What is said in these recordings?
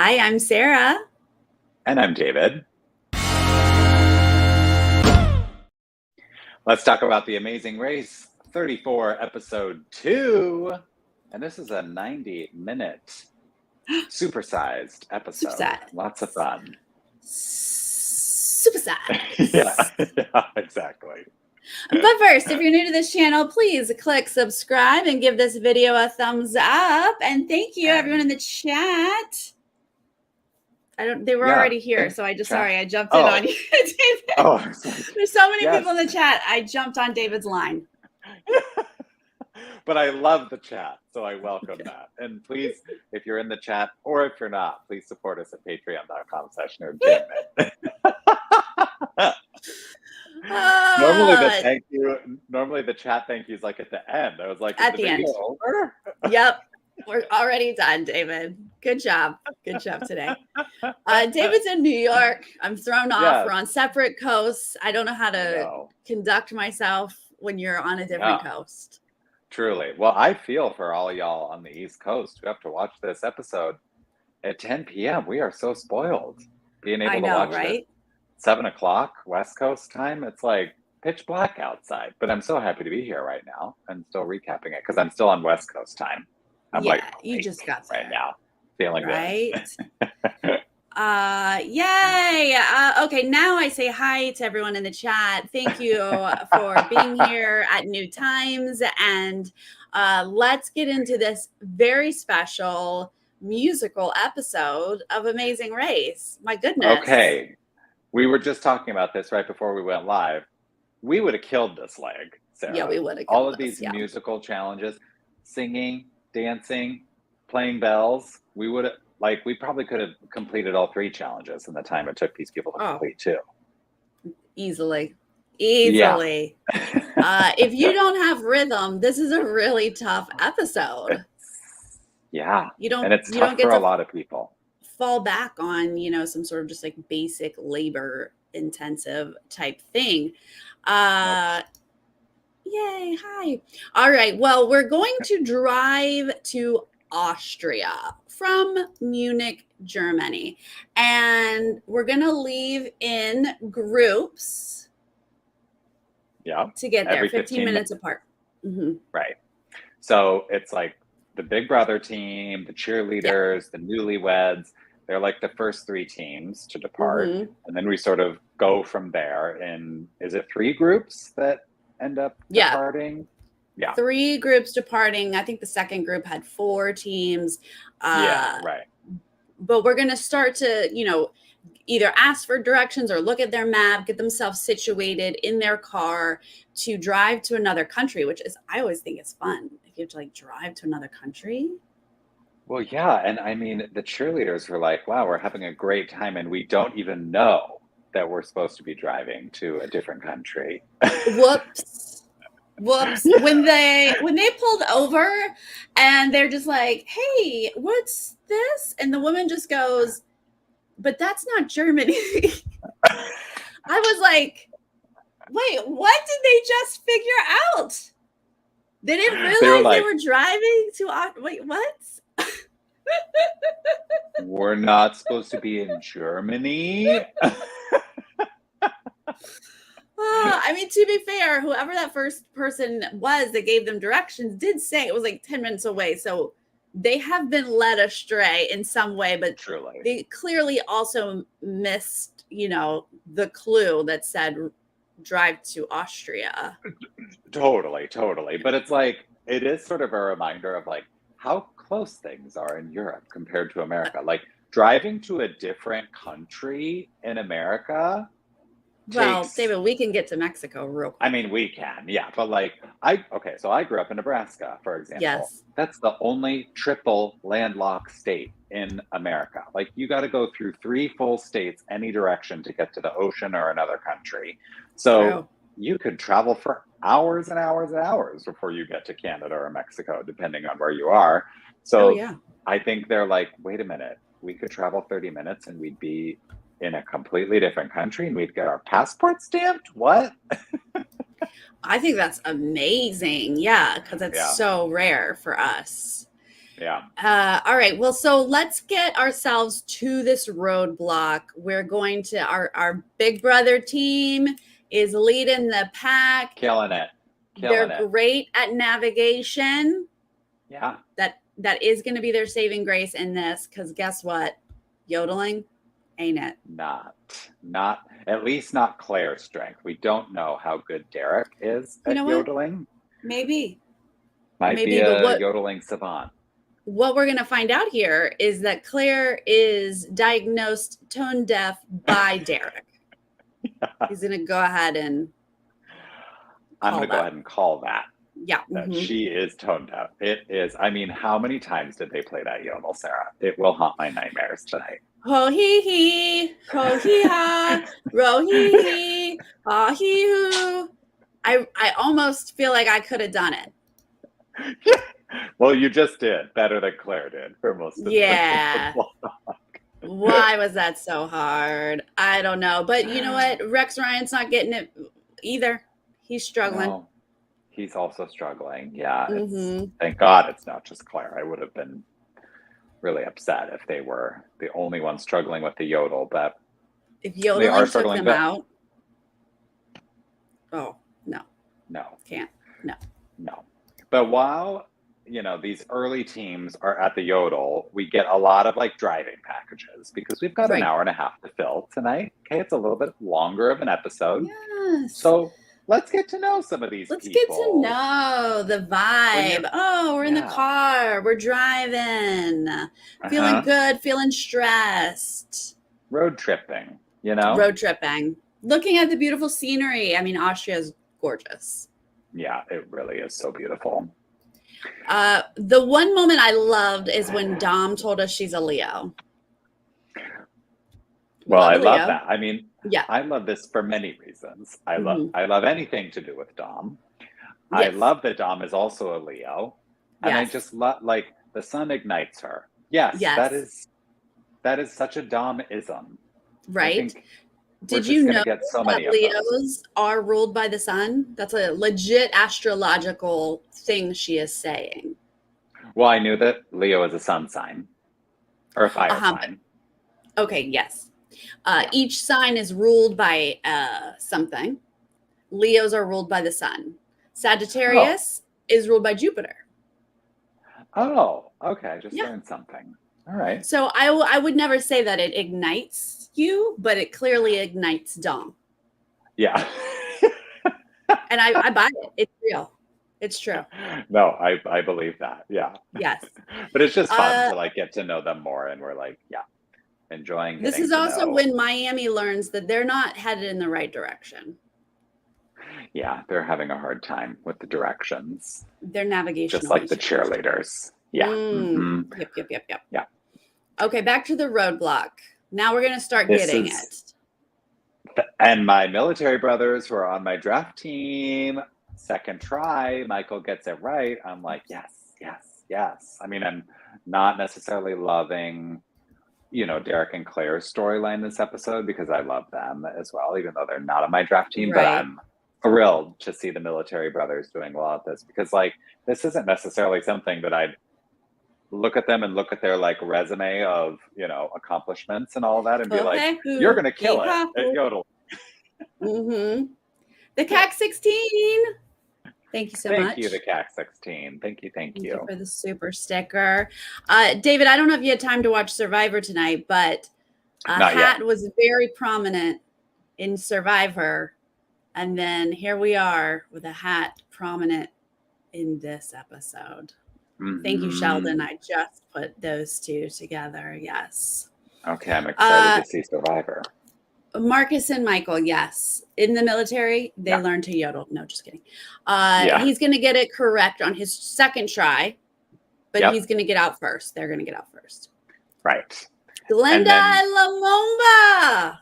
Hi, I'm Sarah. And I'm David. Let's talk about The Amazing Race 34, episode 2. And this is a 90-minute supersized Super episode. sad. Lots of fun. Super sad. yeah, exactly. But first, if you're new to this channel, please click subscribe and give this video a thumbs up. And thank you, everyone in the chat. They were already here, so I jumped in on you, David. There's so many people in the chat. I jumped on David's line. But I love the chat, so I welcome that. And please, if you're in the chat, or if you're not, please support us at patreon.com/Nerdtainment. Normally the chat thank you is like at the end. I was like, at the end. Over? Yep. We're already done, David. Good job. Good job today. David's in New York. I'm thrown off. Yes. We're on separate coasts. I don't know how to conduct myself when you're on a different coast. Truly. Well, I feel for all y'all on the East Coast who have to watch this episode at 10 p.m. We are so spoiled being able to watch it 7 o'clock West Coast time. It's like pitch black outside, but I'm so happy to be here right now and still recapping it because I'm still on West Coast time. I'm you just got right now, feeling right. Yay. Okay, now I say hi to everyone in the chat. Thank you for being here at New Times, and let's get into this very special musical episode of Amazing Race. My goodness. Okay, we were just talking about this right before we went live. We would have killed this leg, Sarah. Yeah, we would have. All of these musical challenges, singing, dancing, playing bells. We would have, we probably could have completed all 3 challenges in the time it took these people to complete 2. Easily. Yeah. If you don't have rhythm, this is a really tough episode. And it's tough for a lot of people. Fall back on, some sort of just like basic labor intensive type thing. Yay, hi. All right, well, we're going to drive to Austria from Munich, Germany, and we're going to leave in groups to get there, 15 minutes apart. Mm-hmm. Right. So it's like the Big Brother team, the cheerleaders, the newlyweds. They're like the first 3 teams to depart. And then we sort of go from there. And is it 3 groups that end up departing? Yeah. 3 groups departing. I think the second group had 4 teams. Right. But we're going to start to, either ask for directions or look at their map, get themselves situated in their car to drive to another country, which is, I always think it's fun. If you have to drive to another country. Well, yeah. And I mean, the cheerleaders were like, wow, we're having a great time. And we don't even know that we're supposed to be driving to a different country. Whoops. When they pulled over and they're just like, hey, what's this? And the woman just goes, but that's not Germany. I was like, wait, what did they just figure out? They didn't realize they were driving to, wait, what? We're not supposed to be in Germany. I mean, to be fair, whoever that first person was that gave them directions did say it was like 10 minutes away. So they have been led astray in some way, but truly, they clearly also missed, the clue that said drive to Austria. Totally. But it's like, it is sort of a reminder of how close things are in Europe compared to America. Driving to a different country in America. Well, David, we can get to Mexico real quick. I mean, we can, yeah. But so I grew up in Nebraska, for example. Yes. That's the only triple landlocked state in America. You got to go through 3 full states any direction to get to the ocean or another country. So you could travel for hours and hours and hours before you get to Canada or Mexico, depending on where you are. So I think they're like, wait a minute, we could travel 30 minutes and we'd be in a completely different country and we'd get our passport stamped? What? I think that's amazing. Yeah, because it's so rare for us. Yeah. All right. Well, so let's get ourselves to this roadblock. We're going to our Big Brother team is leading the pack. Killing it. They're great at navigation. Yeah. That is going to be their saving grace in this, because guess what? Yodeling ain't it. Not at least not Claire's strength. We don't know how good Derek is at yodeling. Maybe. Might be a yodeling savant. What we're going to find out here is that Claire is diagnosed tone deaf by Derek. Yeah. He's going to go ahead and I'm going to go ahead and call that. Yeah. That she is tone deaf. It is. I mean, how many times did they play that yodel, Sarah? It will haunt my nightmares tonight. Ho hee hee, ho hee ha, ro hee hee, ha hee hoo. I almost feel like I could have done it. Well, you just did better than Claire did for most of the Why was that so hard? I don't know. But you know what? Rex Ryan's not getting it either. He's struggling. No, he's also struggling. Yeah. Thank God it's not just Claire. I would have been really upset if they were the only ones struggling with the yodel. But if yodeling took them out. Oh, no. No. Can't. No. No. But while, you know, these early teams are at the yodel, we get a lot of like driving packages because we've got an hour and a half to fill tonight. Okay, it's a little bit longer of an episode. Yes. So let's get to know some of these people. Let's get to know the vibe. We're in the car. We're driving. Feeling good, feeling stressed. Road tripping, you know? Road tripping. Looking at the beautiful scenery. I mean, Austria is gorgeous. Yeah, it really is so beautiful. The one moment I loved is when Dom told us she's a Leo. Well, I love that. I mean, yeah, I love this for many reasons. I love anything to do with Dom. Yes. I love that Dom is also a Leo. And I just love, like, the sun ignites her. Yes. That is such a Dom-ism. Right. Did you know that Leos are ruled by the sun? That's a legit astrological thing she is saying. Well, I knew that Leo is a sun sign or a fire sign. Okay, yes. Each sign is ruled by something. Leos are ruled by the sun. Sagittarius is ruled by Jupiter. Oh, okay. I just learned something. All right. So I would never say that it ignites you, but it clearly ignites Dom. Yeah. And I buy it. It's real. It's true. No, I believe that. Yeah. Yes. But it's just fun to like get to know them more, and we're like, enjoying. This is also when Miami learns that they're not headed in the right direction. Yeah, they're having a hard time with the directions. Their navigation. Just like the cheerleaders. Yeah. Yep. Yeah. Okay, back to the roadblock. Now we're going to start getting it. And my military brothers who are on my draft team, second try, Michael gets it right. I'm like, yes. I mean, I'm not necessarily loving, Derek and Claire's storyline this episode because I love them as well, even though they're not on my draft team. Right. But I'm thrilled to see the military brothers doing well at this because, like, this isn't necessarily something that I'd look at them and look at their like resume of accomplishments and all that and be like, you're gonna kill it at yodel. The CAC 16. Thank you so much. Thank you, the CAC 16. Thank you for the super sticker. David, I don't know if you had time to watch Survivor tonight, but hat was very prominent in Survivor, and then here we are with a hat prominent in this episode. Thank you, Sheldon. I just put those two together. Yes. Okay, I'm excited to see Survivor. Marcus and Michael, yes. In the military, they learn to yodel. No, just kidding. He's going to get it correct on his second try, but he's going to get out first. They're going to get out first. Right. Glenda Lamomba.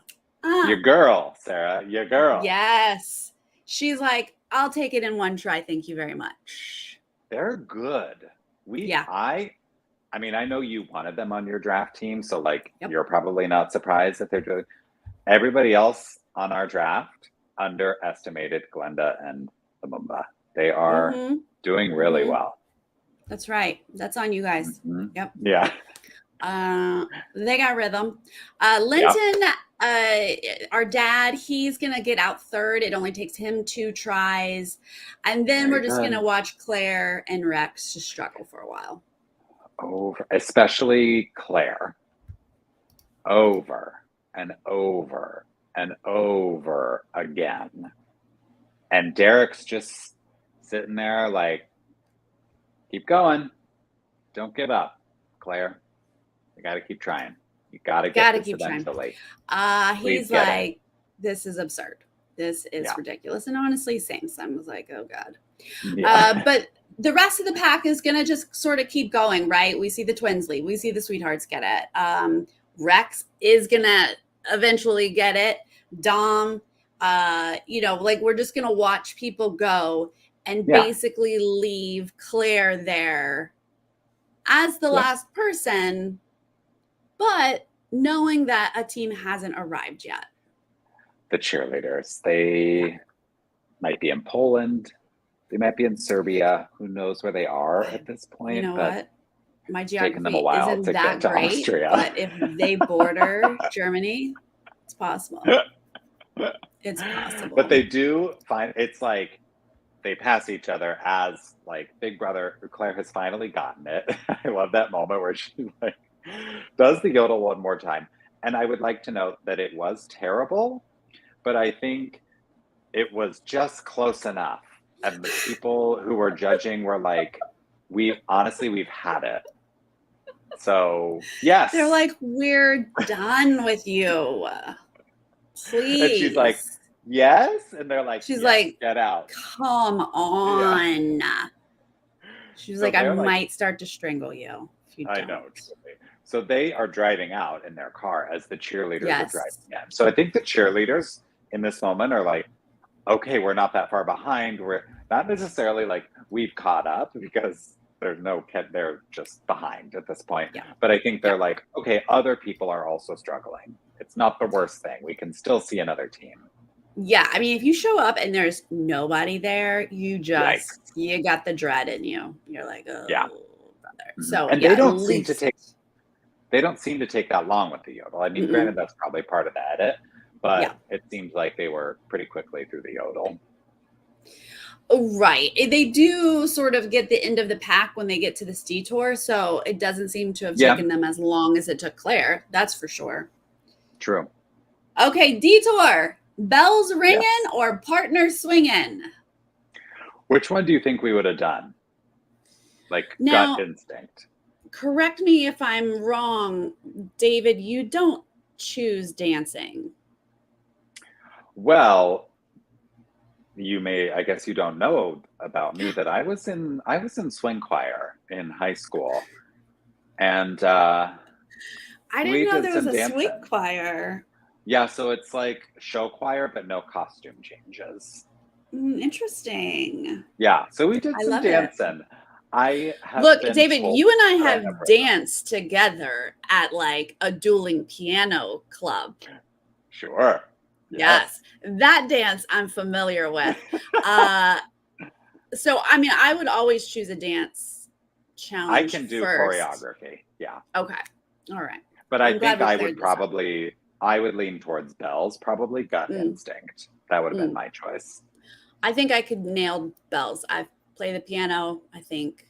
Your girl, Sarah. Your girl. Yes. She's like, I'll take it in one try. Thank you very much. They're good. I mean, I know you wanted them on your draft team, so like you're probably not surprised that they're doing. Everybody else on our draft underestimated Glenda and Lamumba. They are doing really well. That's right. That's on you guys. Mm-hmm. Yep. Yeah. They got rhythm. Linton, our dad, he's gonna get out third. It only takes him 2 tries, and then Very we're just good. gonna watch Claire and Rex just struggle for a while. Over, especially Claire. Over and over and over again. And Derek's just sitting there like, keep going. Don't give up, Claire. You got to keep trying. You got to get this eventually. He's like, this is absurd. This is ridiculous. And honestly, same son was like, oh God. Yeah. But the rest of the pack is going to just sort of keep going, right? We see the twins leave. We see the sweethearts get it. Rex is going to eventually get it. Dom, like we're just going to watch people go and basically leave Claire there as the last person, but knowing that a team hasn't arrived yet. The cheerleaders, they might be in Poland. They might be in Serbia. Who knows where they are at this point? You know what? My geography isn't that great, Austria. But if they border Germany, it's possible. It's possible. But they do find, it's like they pass each other as like Big Brother. Claire has finally gotten it. I love that moment where she like does the yodel one more time. And I would like to note that it was terrible, but I think it was just close enough. And the people who were judging were like, we've had it. So, yes. They're like, we're done with you. Please. And she's like, yes. And they're like, she's like, get out. Come on. Yeah. She was like, I might start to strangle you if you don't. I know. So they are driving out in their car as the cheerleaders are driving in. So I think the cheerleaders in this moment are like, okay, we're not that far behind. We're not necessarily like we've caught up because they're just behind at this point. Yeah. But I think they're like, okay, other people are also struggling. It's not the worst thing. We can still see another team. Yeah. I mean, if you show up and there's nobody there, you got the dread in you. You're like, oh, brother. Mm-hmm. So and they don't seem to take that long with the yodel. I mean, granted, that's probably part of the edit, but it seems like they were pretty quickly through the yodel. Right. They do sort of get the end of the pack when they get to this detour. So it doesn't seem to have taken them as long as it took Claire. That's for sure. True. Okay. Detour. Bells ringing or partner swinging? Which one do you think we would have done? Like now, gut instinct. Correct me if I'm wrong, David, you don't choose dancing. Well, I guess you don't know about me that I was in swing choir in high school. And I didn't know there was a swing choir. Yeah, so it's like show choir, but no costume changes. Interesting. Yeah, so we did some dancing. Look, David, you and I have danced together at like a dueling piano club. Sure. Yes, that dance I'm familiar with. So, I mean, I would always choose a dance challenge. I can do choreography. Yeah. Okay. All right. But I think I would lean towards bells, probably gut instinct. That would have been my choice. I think I could nail bells. I've played the piano, I think.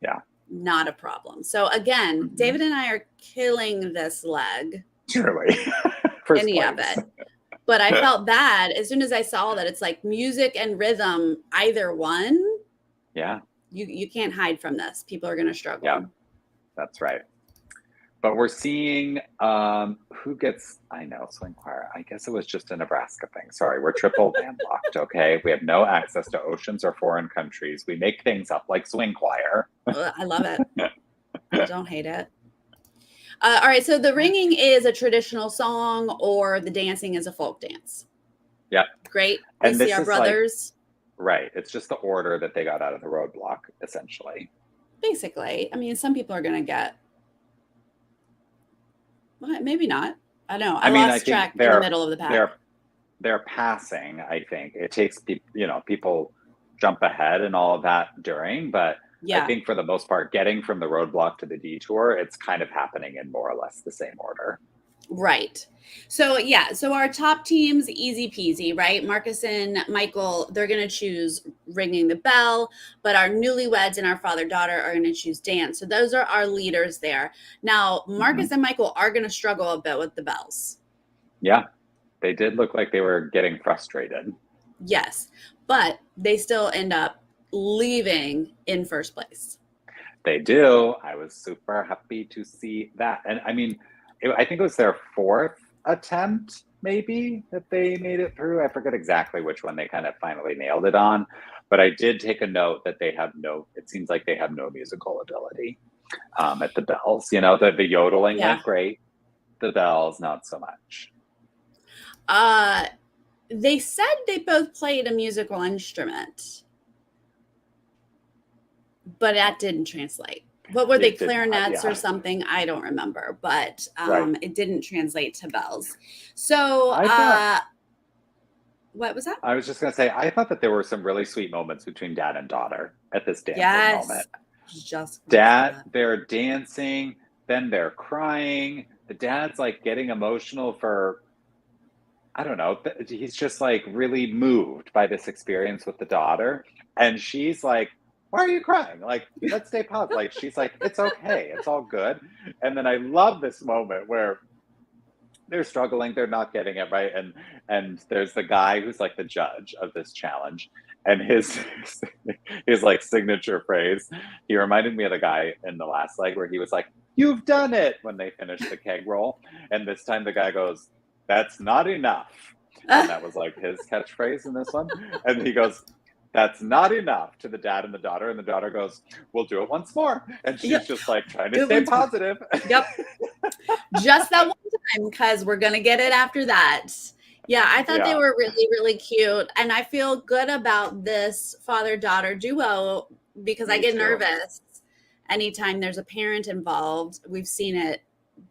Yeah. Not a problem. So again, David and I are killing this leg. Truly. Any of it. But I felt bad as soon as I saw that it's like music and rhythm, either one. Yeah. You can't hide from this. People are going to struggle. Yeah, that's right. But we're seeing who gets, swing choir. I guess it was just a Nebraska thing. Sorry, we're triple landlocked, okay? We have no access to oceans or foreign countries. We make things up like swing choir. I love it. I don't hate it. All right, so the ringing is a traditional song or the dancing is a folk dance. Yeah. Great. We see our brothers. Right. It's just the order that they got out of the roadblock, essentially. Basically. I mean, some people are going to get... Well, maybe not. I don't know. I lost track in the middle of the pack. They're passing, I think. It takes people jump ahead and all of that during, but I think for the most part, getting from the roadblock to the detour, it's kind of happening in more or less the same order. Right. So yeah, so our top teams, easy peasy, right? Marcus and Michael, they're going to choose ringing the bell, but our newlyweds and our father-daughter are going to choose dance. So those are our leaders there. Now, Marcus and Michael are going to struggle a bit with the bells. Yeah, they did look like they were getting frustrated. Yes, but they still end up leaving in first place. They do. I was super happy to see that. And I mean, I think it was their fourth attempt, maybe, that they made it through. I forget exactly which one they kind of finally nailed it on. But I did take a note that it seems like they have no musical ability at the bells. You know, the yodeling went great. The bells, not so much. They said they both played a musical instrument, but that didn't translate. What were they, clarinets or something? I don't remember, but it didn't translate to bells. So what was that? I was just going to say, I thought that there were some really sweet moments between dad and daughter at this dancing moment. They're dancing, then they're crying. The dad's like getting emotional for, I don't know, he's just like really moved by this experience with the daughter. And she's like, why are you crying? Like, let's stay positive. Like, she's like, it's okay. It's all good. And then I love this moment where they're struggling. They're not getting it right. And there's the guy who's like the judge of this challenge. And his like signature phrase, he reminded me of the guy in the last leg where he was like, you've done it, when they finished the keg roll. And this time the guy goes, that's not enough. And that was like his catchphrase in this one. And he goes, that's not enough, to the dad and the daughter. And the daughter goes, we'll do it once more. And she's just like trying to stay positive. Yep. Just that one time, because we're going to get it after that. Yeah, I thought they were really, really cute. And I feel good about this father-daughter duo because I get nervous anytime there's a parent involved. We've seen it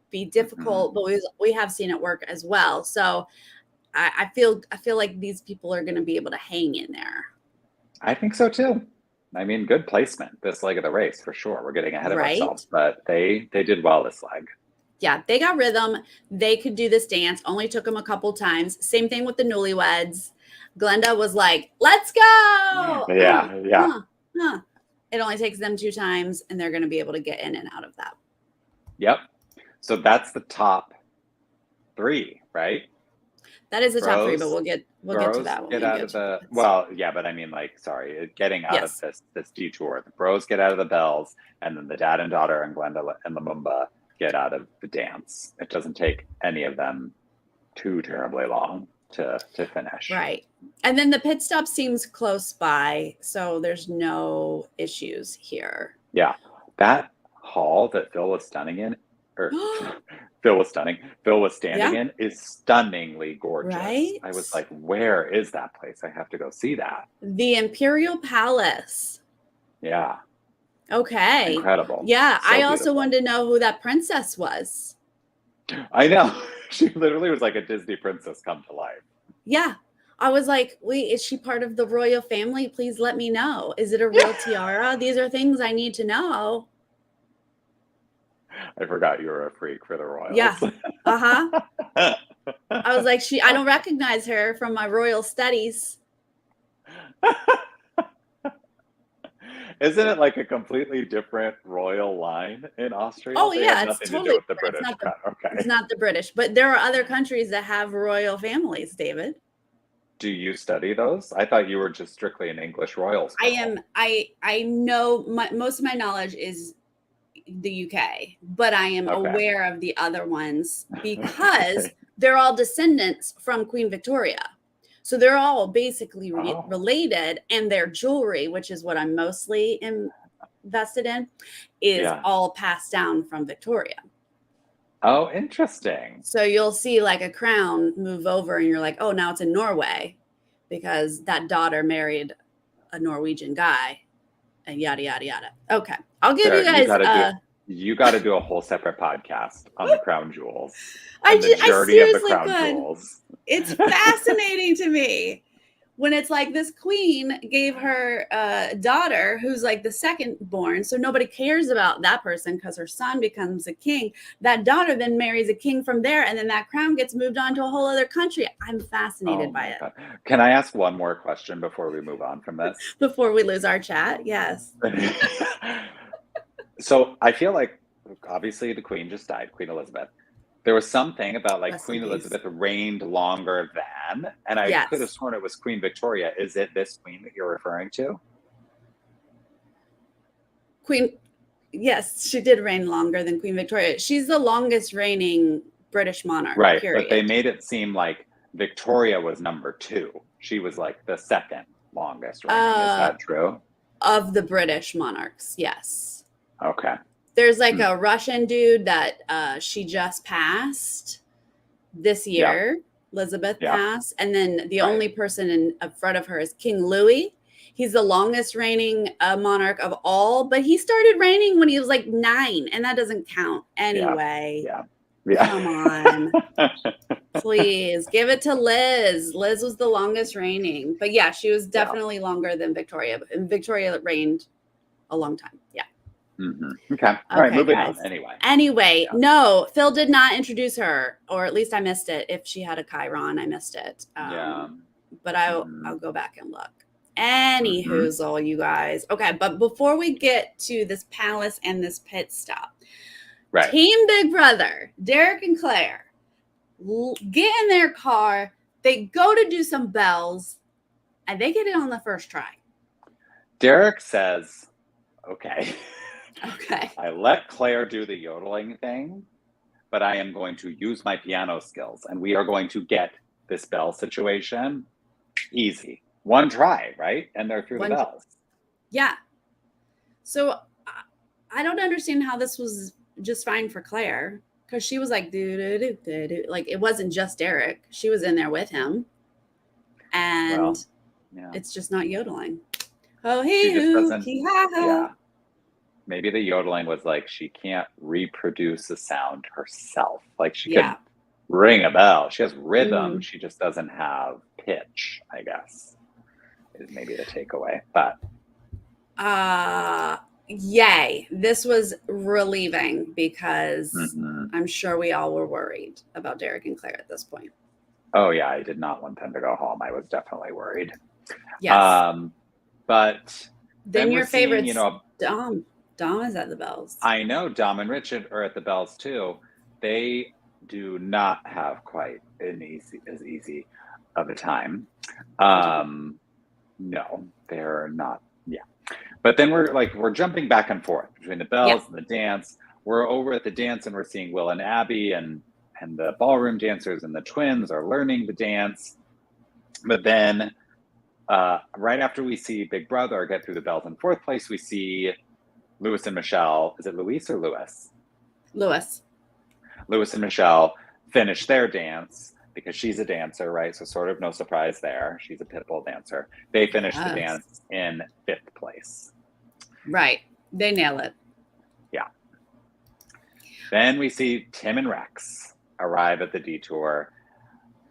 be difficult, but we have seen it work as well. So I feel like these people are going to be able to hang in there. I think so too. I mean, good placement this leg of the race for sure. We're getting ahead of ourselves, but they did well this leg. Yeah, they got rhythm. They could do this dance. Only took them a couple times. Same thing with the newlyweds. Glenda was like, let's go. Yeah. It only takes them 2 times, and they're going to be able to get in and out of that. Yep. So that's the top 3, right? That is the top 3, but we'll get to that one. Get out of the but I mean, like, sorry, getting out of this detour. The bros get out of the bells, and then the dad and daughter and Glenda and Lumumba get out of the dance. It doesn't take any of them too terribly long to finish. Right. And then the pit stop seems close by, so there's no issues here. Yeah. That hall that Phil was standing in is stunningly gorgeous. Right? I was like, where is that place? I have to go see that. The Imperial Palace. Yeah. Okay. Incredible. Yeah. So I also wanted to know who that princess was. I know. She literally was like a Disney princess come to life. Yeah. I was like, wait, is she part of the royal family? Please let me know. Is it a real tiara? These are things I need to know. I forgot you were a freak for the royals. Yeah. I was like, I don't recognize her from my royal studies. Isn't it like a completely different royal line in Austria? Oh, yeah. It's totally with the British. It's not the British, but there are other countries that have royal families, David. Do you study those? I thought you were just strictly an English royals. I know most of my knowledge is the UK, but I am aware of the other ones because they're all descendants from Queen Victoria. So they're all basically related, and their jewelry, which is what I'm mostly invested in, is all passed down from Victoria. Oh, interesting. So you'll see like a crown move over and you're like, oh, now it's in Norway because that daughter married a Norwegian guy and yada, yada, yada. Okay. I'll give you guys... You got to do a whole separate podcast on the crown jewels. I seriously could. It's fascinating to me. when it's like this queen gave her daughter, who's like the second born, so nobody cares about that person because her son becomes a king. That daughter then marries a king from there, and then that crown gets moved on to a whole other country. I'm fascinated by it. God. Can I ask one more question before we move on from this? Before we lose our chat, yes. So I feel like, obviously, the queen just died, Queen Elizabeth. There was something about like Queen Elizabeth reigned longer than, and I could have sworn it was Queen Victoria. Is it this queen that you're referring to? Yes, she did reign longer than Queen Victoria. She's the longest reigning British monarch. Right, period. But they made it seem like Victoria was number 2. She was like the second longest reigning. Is that true? Of the British monarchs, yes. Okay. There's like a Russian dude that she just passed this year. Elizabeth passed. And then the only person in front of her is King Louis. He's the longest reigning monarch of all, but he started reigning when he was like 9, and that doesn't count anyway. Come on. Please give it to Liz. Liz was the longest reigning. But yeah, she was definitely longer than Victoria. And Victoria reigned a long time. Yeah. Mm-hmm. Okay. All right, moving on. Anyway, no, Phil did not introduce her, or at least I missed it. If she had a Chiron, I missed it. But I'll go back and look. Any hoozle, you guys. Okay, but before we get to this palace and this pit stop, Team Big Brother, Derek and Claire, get in their car. They go to do some bells, and they get it on the first try. Derek says, okay. Okay. I let Claire do the yodeling thing, but I am going to use my piano skills, and we are going to get this bell situation easy. One try, right? And they're through the bells. Yeah. So I don't understand how this was just fine for Claire, because she was like, do. Like, it wasn't just Derek. She was in there with him. And it's just not yodeling. Oh, yeah. Maybe the yodeling was like she can't reproduce a sound herself. Like she could ring a bell. She has rhythm. She just doesn't have pitch, I guess, is maybe the takeaway. But yay. This was relieving because I'm sure we all were worried about Derek and Claire at this point. Oh, yeah. I did not want them to go home. I was definitely worried. Yes. But then your favorites, Dom. Dom is at the bells. I know Dom and Richard are at the bells too. They do not have quite as easy of a time. No, they're not. Yeah. But then we're jumping back and forth between the bells and the dance. We're over at the dance and we're seeing Will and Abby and the ballroom dancers and the twins are learning the dance. But then right after we see Big Brother get through the bells in 4th place, we see Louis and Michelle. Is it Luis or Louis? Louis. Louis and Michelle finish their dance because she's a dancer, right? So sort of no surprise there. She's a pitbull dancer. They finish the dance in 5th place. Right. They nail it. Yeah. Then we see Tim and Rex arrive at the detour,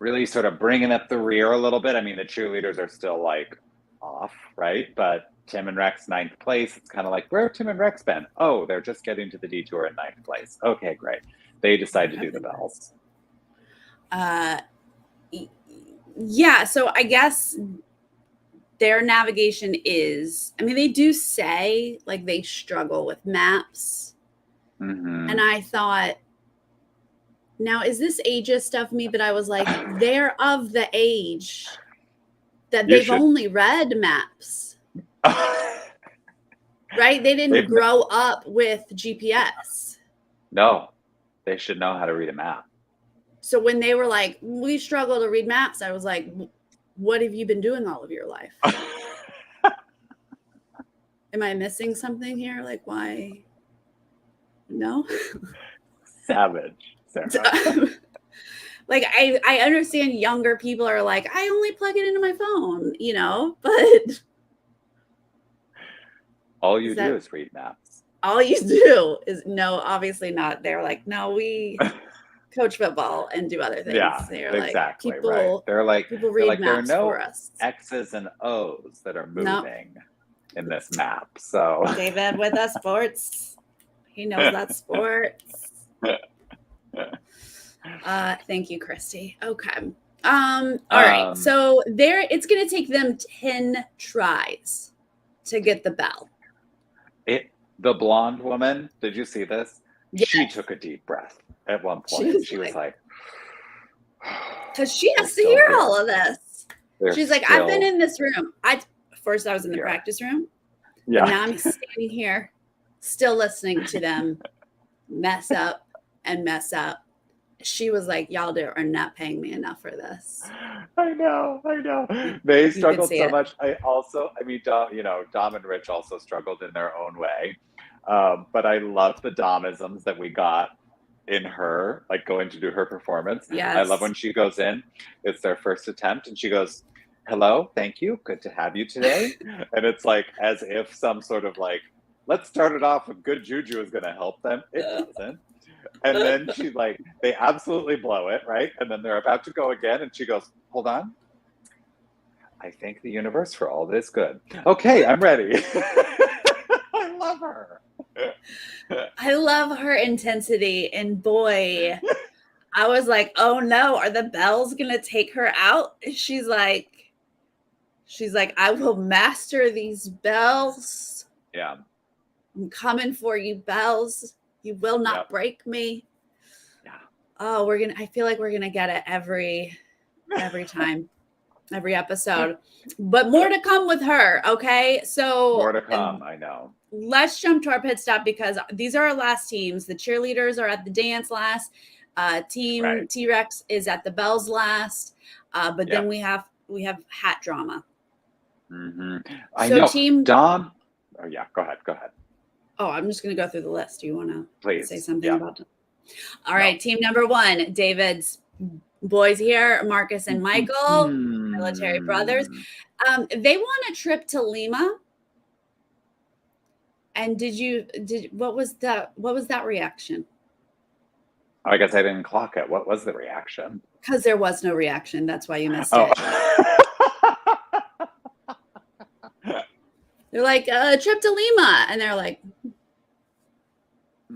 really sort of bringing up the rear a little bit. I mean, the cheerleaders are still like off, right? But Tim and Rex 9th place. It's kind of like, where have Tim and Rex been? Oh, they're just getting to the detour in 9th place. Okay, great. They decide to do the bells. Yeah, so I guess their navigation is, I mean, they do say like they struggle with maps. And I thought, now is this ageist of me? But I was like, they're of the age that they've only read maps. Right? They didn't grow up with GPS. No, they should know how to read a map. So when they were like, we struggle to read maps, I was like, what have you been doing all of your life? Am I missing something here? Like, why? No? Savage. Like, I understand younger people are like, I only plug it into my phone, you know, but all you do is read maps. All you do is, no, obviously not. They're like, no, coach football and do other things. Yeah, They're exactly, like right. people read there are maps for no us. X's and O's that are Nope. moving in this map. So David with us sports. He knows that sports. Thank you, Christy. Okay. All right. So it's gonna take them 10 tries to get the bell. The blonde woman, did you see this? Yes. She took a deep breath at one point. She was like, because she has to hear all of this. She's like, I've been in this room. First I was in the practice room. Yeah. But now I'm standing here still listening to them mess up and mess up. She was like, y'all are not paying me enough for this. I know. They struggled so much. Dom and Rich also struggled in their own way. But I love the Domisms that we got in her, like going to do her performance. Yes. I love when she goes in, it's their first attempt, and she goes, hello, thank you, good to have you today. And it's like as if some sort of like, let's start it off with good juju is going to help them. It doesn't. And then she's like, they absolutely blow it, right? And then they're about to go again, and she goes, hold on. I thank the universe for all this good. Okay, I'm ready. I love her. I love her intensity. And boy, I was like, oh no, are the bells going to take her out? She's like, I will master these bells. Yeah. I'm coming for you, bells. You will not break me. Yeah. Oh, I feel like we're going to get it every time, every episode, but more to come with her. Okay. So more to come. I know. Let's jump to our pit stop because these are our last teams. The cheerleaders are at the dance last. Team T-Rex is at the bells last. But then we have hat drama. Mm-hmm. I know. Team Dom. Oh yeah. Go ahead. Oh, I'm just going to go through the list. Do you want to say something about it? All right. Team number 1, David's boys here, Marcus and Michael, military brothers. They won a trip to Lima. And what was that reaction? I guess I didn't clock it. What was the reaction? Because there was no reaction. That's why you missed it. They're like, a trip to Lima. And they're like,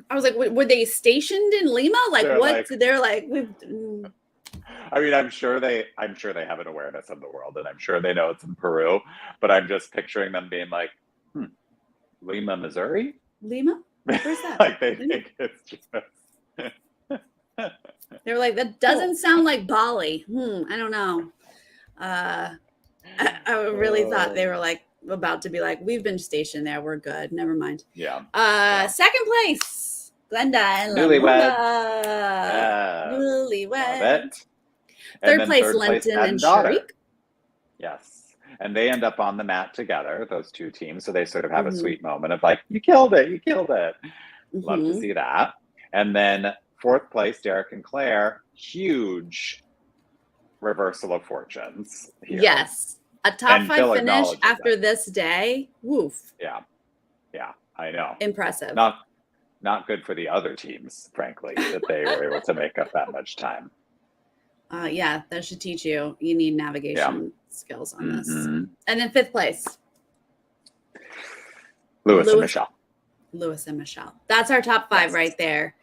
I was like, were they stationed in Lima? Like, what? They're like, I mean, I'm sure they have an awareness of the world, and I'm sure they know it's in Peru, but I'm just picturing them being like, Lima, Missouri? Lima? Where's that? Like they think it's just... They were like, that doesn't sound like Bali. I don't know. I really thought they were like about to be like, we've been stationed there. We're good. Never mind. Yeah. Second place, Glenda and Newlywed. Newlywed. Third place, Lenton and Sharik. Yes. And they end up on the mat together, those two teams. So they sort of have a sweet moment of like, you killed it. Love to see that. And then fourth place, Derek and Claire, huge reversal of fortunes here. Yes. A top 5 finish after this day. Woof. Yeah. I know. Impressive. Not good for the other teams, frankly, that they were able to make up that much time. Yeah, that should teach you. You need navigation skills on this. And then fifth place, Lewis and Michelle. That's our top 5 right there.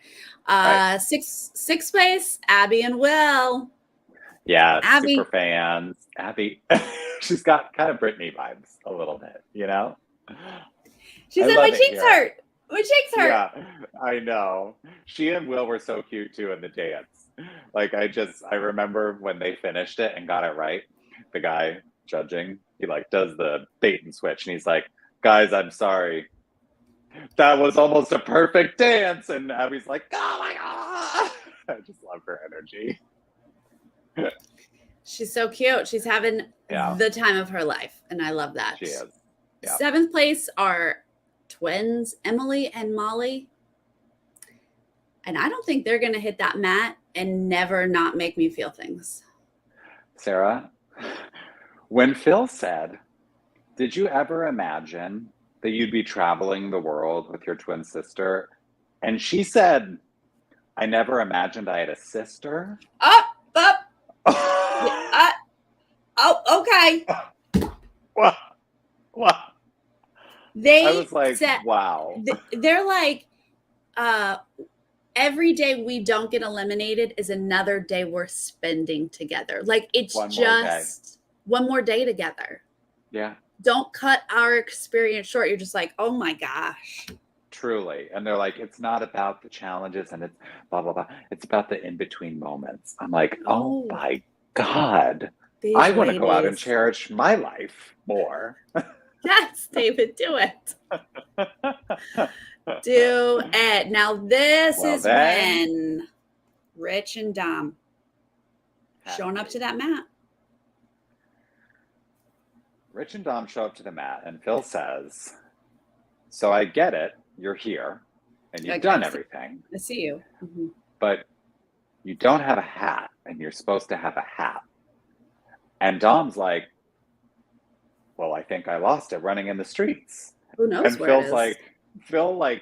Sixth place, Abby and Will. Yeah, Abby. Super fans. Abby, she's got kind of Britney vibes a little bit, you know? She said, my cheeks hurt. My cheeks hurt. Yeah, I know. She and Will were so cute too in the dance. Like I remember when they finished it and got it right, the guy judging, he like does the bait and switch and he's like, guys, I'm sorry. That was almost a perfect dance. And Abby's like, oh my God. I just love her energy. She's so cute. She's having the time of her life. And I love that. She is. Yeah. 7th place are twins, Emily and Molly. And I don't think they're going to hit that mat and never not make me feel things. Sarah, when Phil said, did you ever imagine that you'd be traveling the world with your twin sister? And she said, I never imagined I had a sister. Up. Yeah, oh, okay. What? What? They I was like, said wow. they're like, every day we don't get eliminated is another day we're spending together. Like it's One more day. just one more day together. Yeah. Don't cut our experience short. You're just like, oh my gosh. Truly. And they're like, it's not about the challenges and it's blah, blah, blah. It's about the in-between moments. I'm like, oh my God. I want to go out and cherish my life more. Yes, David, do it. Do it. Now this is when Rich and Dom showing up to that mat. Rich and Dom show up to the mat and Phil says, so I get it. You're here and you've done everything. I see you. Mm-hmm. But you don't have a hat and you're supposed to have a hat. And Dom's like, well, I think I lost it running in the streets. Who knows and where Phil's it is? like, Phil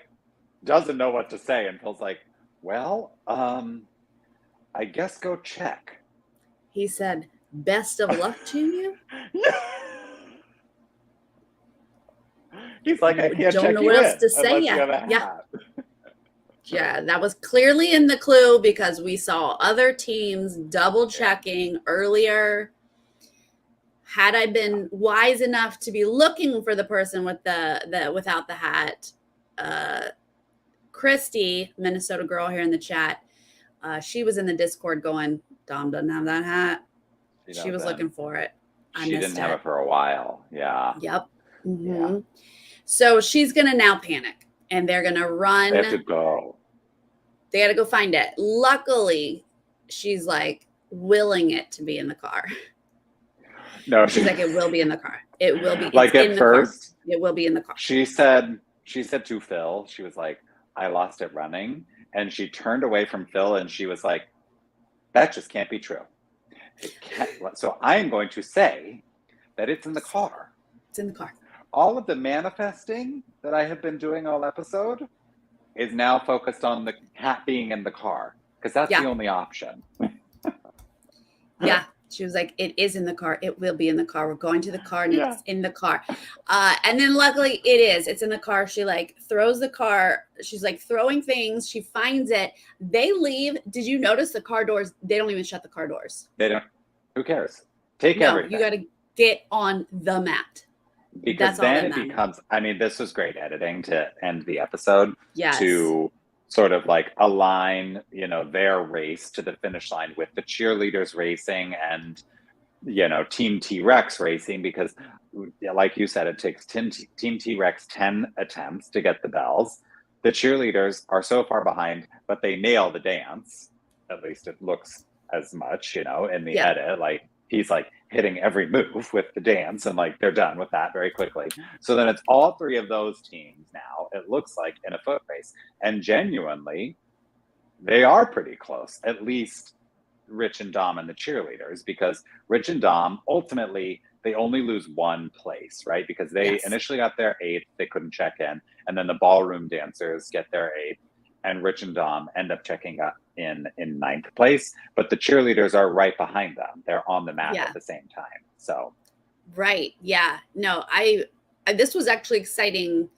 doesn't know what to say. And Phil's like, well, I guess go check. He said, best of luck to you. He's like, I can't don't check know you what in else to say unless yet. you have a hat. Yeah. Yeah, that was clearly in the clue because we saw other teams double checking earlier. Had I been wise enough to be looking for the person with the without the hat, Christy, Minnesota girl here in the chat, she was in the Discord going, Dom doesn't have that hat. She was looking for it. She didn't have it for a while. Yeah. Yep. Mm-hmm. Yeah. So she's going to now panic and they're going to run. They have to go. They got to go find it. Luckily, she's like willing it to be in the car. No, she's like, it will be in the car. It will be. Like at first, it will be in the car. She said to Phil, she was like, I lost it running. And she turned away from Phil and she was like, that just can't be true. So I am going to say that it's in the car. It's in the car. All of the manifesting that I have been doing all episode is now focused on the hat being in the car because that's the only option. Yeah. She was like, it is in the car. It will be in the car. We're going to the car and it's in the car. And then luckily it is. It's in the car. She like throws the car. She's like throwing things. She finds it. They leave. Did you notice the car doors? They don't even shut the car doors. They don't. Who cares? Take everything. You got to get on the mat. Because then it becomes, I mean, this was great editing to end the episode. Yes. To sort of like align, their race to the finish line with the cheerleaders racing and, Team T-Rex racing, because like you said, it takes Team T-Rex 10 attempts to get the bells. The cheerleaders are so far behind, but they nail the dance. At least it looks as much, in the edit, like he's like hitting every move with the dance and like they're done with that very quickly. So then it's all three of those teams now, it looks like, in a foot race. And genuinely, they are pretty close, at least Rich and Dom and the cheerleaders, because Rich and Dom, ultimately, they only lose one place, right? Because they initially got their 8th, they couldn't check in. And then the ballroom dancers get their 8th. And Rich and Dom end up checking up in 9th place, but the cheerleaders are right behind them. They're on the mat at the same time. So, right, yeah, no, I this was actually exciting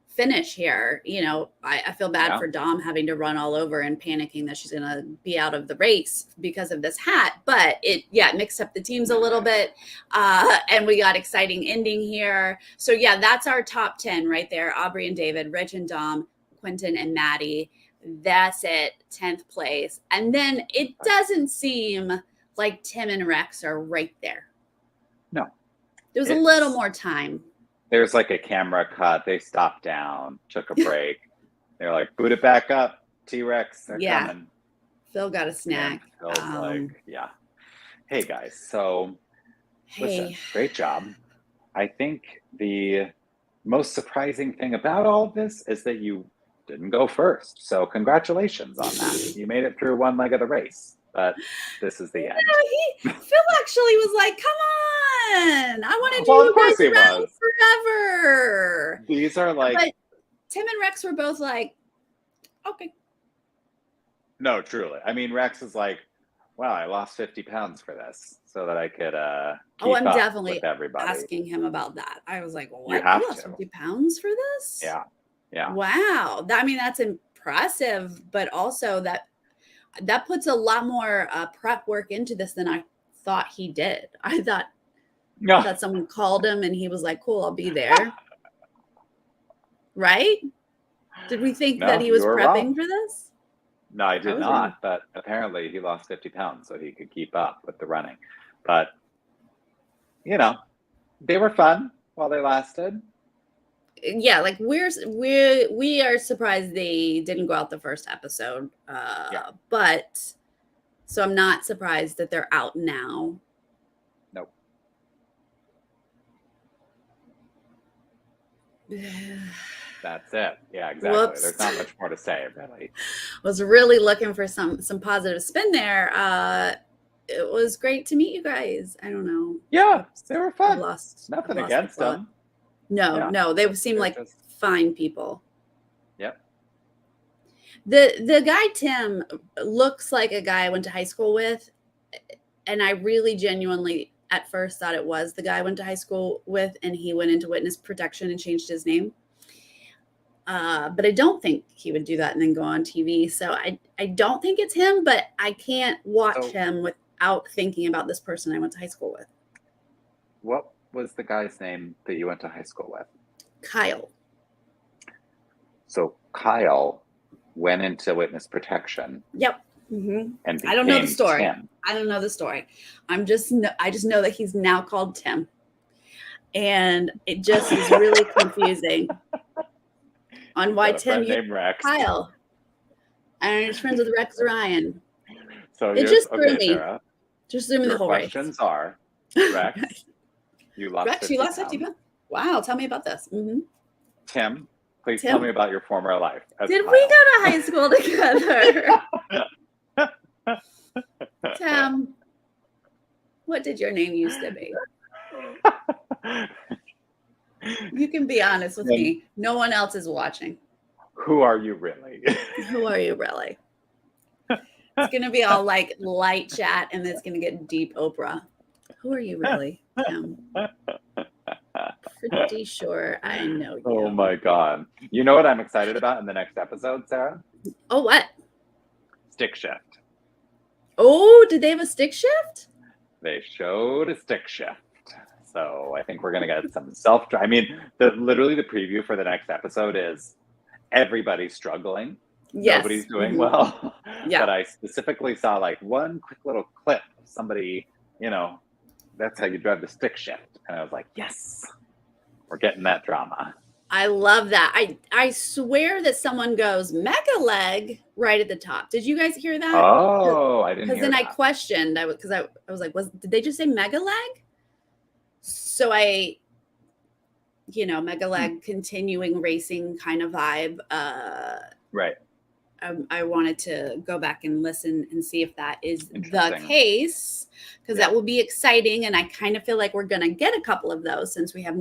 finish here. I feel bad for Dom having to run all over and panicking that she's gonna be out of the race because of this hat, but it mixed up the teams a little bit, and we got exciting ending here. So that's our top 10 right there: Aubrey and David, Rich and Dom, Quentin and Maddie. That's it, 10th place. And then it doesn't seem like Tim and Rex are right there. No. There was a little more time. There's like a camera cut. They stopped down, took a break. They're like, boot it back up. T-Rex, they're coming. Phil got a snack. Phil's like, hey guys, so listen, great job. I think the most surprising thing about all of this is that you didn't go first. So congratulations on that. You made it through one leg of the race, but this is the end. Phil actually was like, come on. I want to do you guys around forever. These are like... But Tim and Rex were both like, okay. No, truly. I mean, Rex is like, wow, I lost 50 pounds for this so that I could keep I'm up definitely with everybody. asking him about that. I was like, You what? have You lost to. 50 pounds for this? Yeah. Yeah. Wow. I mean, that's impressive, but also that puts a lot more prep work into this than I thought he did. I thought someone called him and he was like, cool, I'll be there. Right? Did we think that No, he you was were prepping wrong. for this? No, I I did was wrong. not. But apparently he lost 50 pounds so he could keep up with the running. But, you know, they were fun while they lasted. Yeah, like we are surprised they didn't go out the first episode. But so I'm not surprised that they're out now. Nope. That's it. Yeah, exactly. Whoops. There's not much more to say, really. Was really looking for some positive spin there. It was great to meet you guys. I don't know. Yeah, they were I've fun. lost Nothing the against plot. them. No, they seem like fine people. Yep. The guy Tim looks like a guy I went to high school with, and I really genuinely at first thought it was the guy I went to high school with, and he went into witness protection and changed his name. But I don't think he would do that and then go on TV. So I don't think it's him, but I can't watch him without thinking about this person I went to high school with. What was the guy's name that you went to high school with? Kyle. So Kyle went into witness protection. Yep. Mm-hmm. And I don't know the story. Tim. I don't know the story. I just know that he's now called Tim. And it just is really confusing on why Tim used Kyle. And he's friends with Rex Ryan. So it just threw me. Sarah, just threw me the whole questions race. Are Rex, you lost 50 pounds. Wow, tell me about this. Mm-hmm. Tim, please tell me about your former life. Did we go to high school together? Tim, what did your name used to be? You can be honest with me. No one else is watching. Who are you really? Who are you really? It's going to be all like light chat and it's going to get deep Oprah. Who are you really, Tim? Pretty sure I know you. Oh my God. You know what I'm excited about in the next episode, Sarah? Oh, what? Stick shift. Oh, did they have a stick shift? They showed a stick shift. So I think we're going to get some I mean, literally the preview for the next episode is everybody's struggling. Yes. Nobody's doing well. Yeah. But I specifically saw like one quick little clip of somebody, that's how you drive the stick shift. And I was like, yes, we're getting that drama. I love that. I swear that someone goes mega leg right at the top. Did you guys hear that? Oh, I didn't hear that. Because then I questioned. I was like, did they just say mega leg? So mega leg continuing racing kind of vibe. Right. I wanted to go back and listen and see if that is the case, because that will be exciting. And I kind of feel like we're going to get a couple of those since we have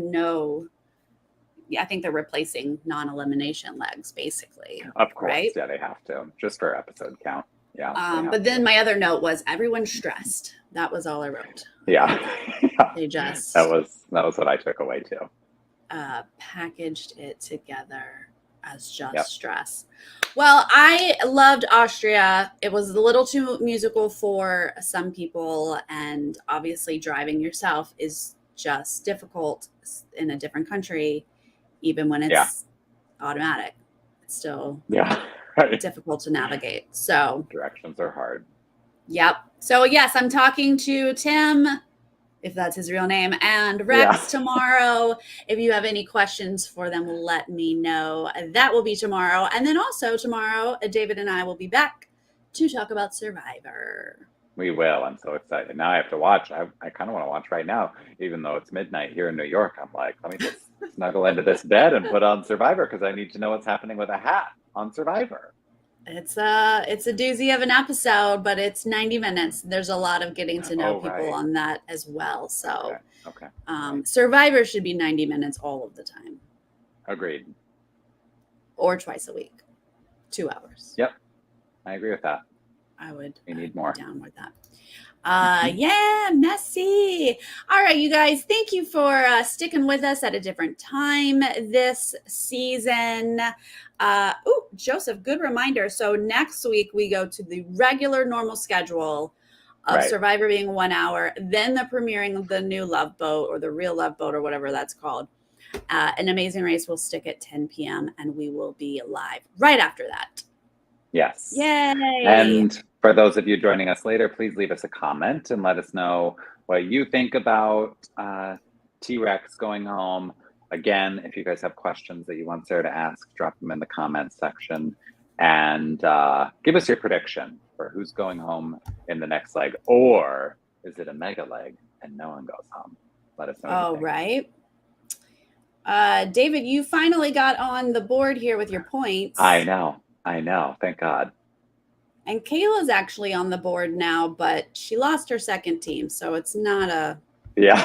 I think they're replacing non-elimination legs, basically. Of course. Right? Yeah, they have to, just for episode count. Yeah. But then my other note was everyone's stressed. That was all I wrote. Yeah. They just that was what I took away too. Packaged it together as just stress. Well, I loved Austria. It was a little too musical for some people, and obviously driving yourself is just difficult in a different country, even when it's automatic. It's still difficult to navigate. So directions are hard. Yep. So yes, I'm talking to Tim, if that's his real name, and Rex tomorrow. If you have any questions for them, let me know. That will be tomorrow. And then also tomorrow, David and I will be back to talk about Survivor. We will. I'm so excited. Now I have to watch. I kind of want to watch right now, even though it's midnight here in New York. I'm like, let me just snuggle into this bed and put on Survivor because I need to know what's happening with a hat on Survivor. It's a doozy of an episode, but it's 90 minutes. There's a lot of getting to know people on that as well. So okay. Survivor should be 90 minutes all of the time. Agreed. Or twice a week. 2 hours. Yep. I agree with that. I would need more. be down with that. Yeah, messy. All right, you guys, thank you for sticking with us at a different time this season. Joseph, good reminder. So next week we go to the regular normal schedule of Survivor being 1 hour, then the premiering of the new Love Boat or the real Love Boat or whatever that's called. An Amazing Race will stick at 10 p.m. and we will be live right after that. Yes. Yay. And for those of you joining us later, please leave us a comment and let us know what you think about T-Rex going home. Again, if you guys have questions that you want Sarah to ask, drop them in the comments section and give us your prediction for who's going home in the next leg, or is it a mega leg and no one goes home? Let us know. Oh, right. David, you finally got on the board here with your points. I know. Thank God. And Kayla's actually on the board now, but she lost her second team, so it's not a... Yeah.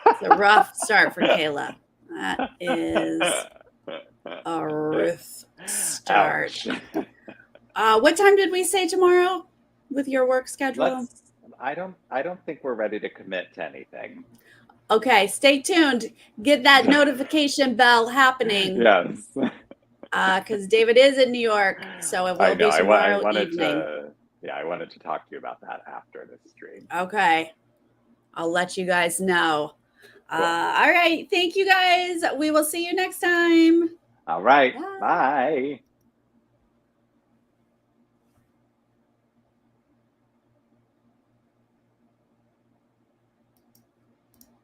It's a rough start for Kayla. That is a rough start. What time did we say tomorrow with your work schedule? I don't think we're ready to commit to anything. Okay, stay tuned. Get that notification bell happening. Yes. Because David is in New York, so it will be tomorrow evening. I wanted to talk to you about that after the stream. Okay. I'll let you guys know. Cool. All right. Thank you, guys. We will see you next time. All right. Bye.